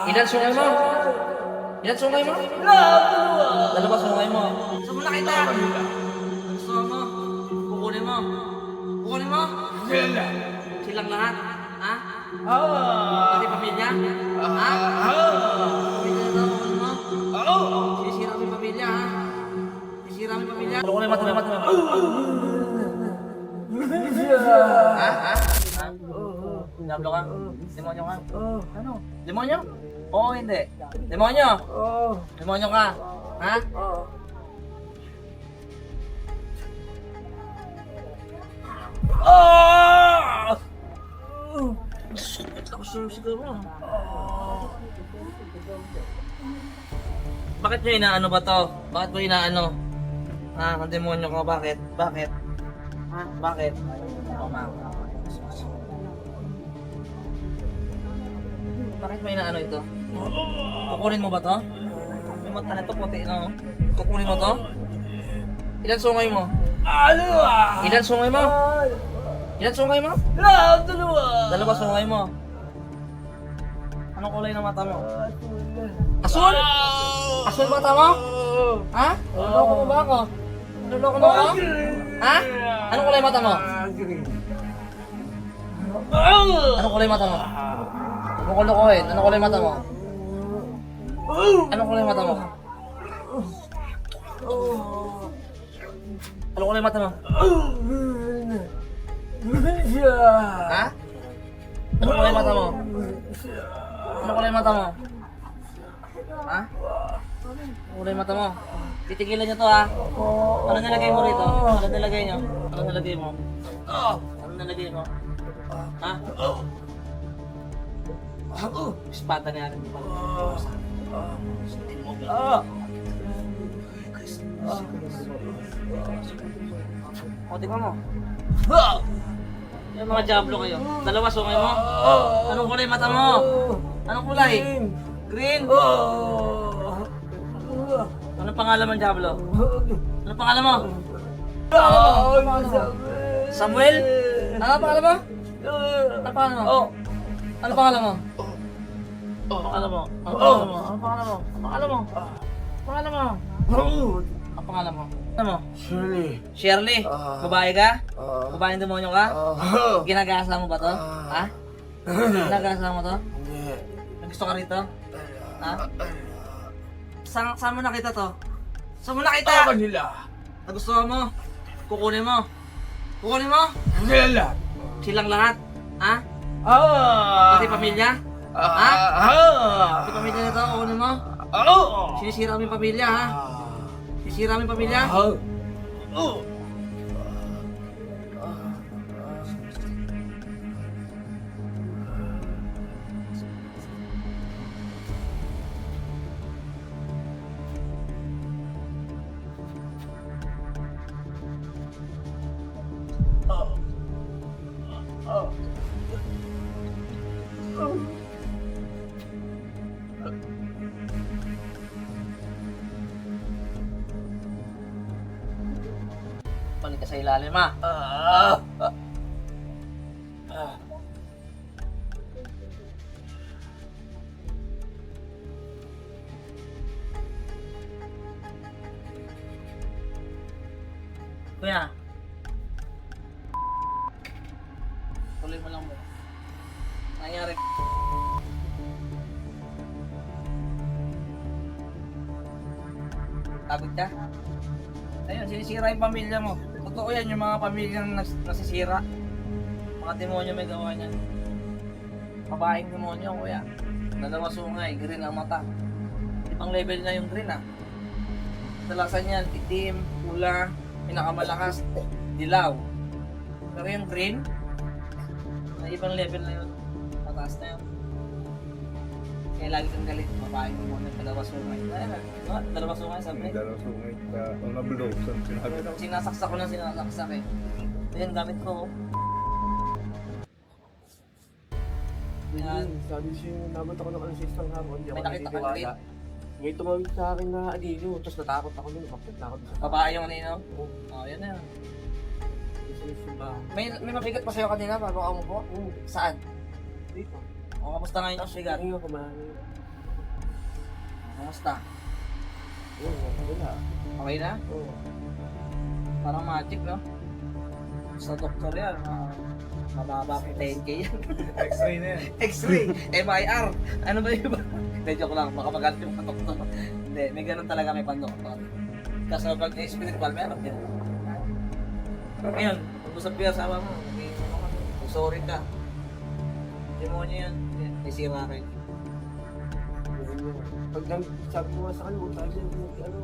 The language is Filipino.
Ilan sungay mo? Ilan sungay mo? Dalawa sungay mo. Saan mo nakita? Gusto mo? Kukunin mo? Kukunin mo? Silang lahat? Ha? Pati pamilya? Ha? Pamilya na daw, kukunin mo? Sisira mo yung pamilya, ha? Sisira mo yung pamilya? Kukunin mo, mata. Ha? Ha? Diablo ka? Demonyo ka? Ano? Demonyo? Oo, hindi. Demonyo? Demonyo ka? Ha? Sakit ako siguro. Bakit nyo inaano ba to? Bakit mo inaano? Ha? Ang demonyo ka? Bakit? Bakit? Ha? Bakit? Bakit mo inaano ito? Kukunin mo ba to? May mata na to, puti na. Kukunin mo to? Ilan sungay mo? Ilan sungay mo? Ilan sungay mo? Dalawa sungay mo. Anong kulay ng mata mo? Asul? Asul mata mo? Ha? Naloko mo ba ako? Naloko mo ako? Ha? Anong kulay mata mo? Anong kulay mata mo? Anong kulukuhin? Anong kulay mata mo? Anong kulay mata mo? Anong kulay mata mo? Ha? Anong kulay mata mo? Anong kulay mata mo? Ha? Anong kulay mata mo? Titigilan niyo to, ha? Ano nilagay mo rito? Ano nilagay niyo? Ano nilagay mo? Ano nilagay mo? Ha? Espada na yan. O, tingnan mo. Yung mga Diablo kayo. Dalawa sungay mo. Anong kulay mata mo? Anong kulay? Green? Anong pangalan mo, Diablo? Anong pangalan mo? Samuel? Ano pangalan mo? Ano pangalan mo? Ano pangalan mo? Ano pangalan mo? Ano pangalan mo? Ano pangalan mo? Ano pangalan mo? Pangalan mo? Ang pangalan mo? Ano mo? Shirley? Babae ka? Babaeng demonyo ka? Ginagasa mo ba to? Ha? Ginagasa mo to? Nagusto ka rito? Ha? Saan mo nakita to? Saan mo nakita? Nagustuhan mo? Kukunin mo? Kukunin mo? Silang lahat? Ha? Pati pamilya? Ha? Pati pamilya na to? Kukunin mo? Sinisira mo yung pamilya, ha? Sisira mo yung pamilya? Balik ka sa ilalim, ha? Kuya. Tuloy mo lang mo. Nangyari. Pagod ka? Ayun, sinisira yung pamilya mo. Totoo yan, yung mga pamilyang nasisira. Mga demonyo may gawa niyan. Babaeng demonyo, kuya. Dalawa sungay, green ang mata. Ibang level na yung green, ha. Dalasan yan, itim, pula, pinakamalakas, dilaw. Pero yung green, na ibang level na yun. Mataas na yun. Kaya lagi kang galit, babaeng demonyo, dalawa sungay. Dalawa sungay, sabi. Dalawa sungay ka, ang nabulog, sinabi. Sinasaksak ko na sinasaksak eh. Ayan, gamit ko. Yan. Sabi siya, nabot ako ng assistant hapon. Hindi ako May nakita ka naniniwala. May tumawid sa akin na alino, tapos natakot ako nun. Kapit na ako sa Babae yung kanino? Oo, yan na yun. May mabigat pa sa'yo kanina bago ka umupo? Saan? Dito. O, kamusta ngayon yung sigat? Ngayon, kumain. Kamusta? Wala. Okay na? Oo. Parang magic, no? Sa doktor yan, mababa kung 10K yan. X-ray na yan. X-ray, MIR, ano ba yun ba? Hindi, joke lang, baka magalit yung doktor. Hindi, may ganun talaga may pandoktor. Kasi pag spiritual, meron din. Ngayon, pag-usap ko yung asawa mo, sorry ka. Demonyo yun, may sira rin. Pag sabi ko nga sa kanya, huwag tayo ano,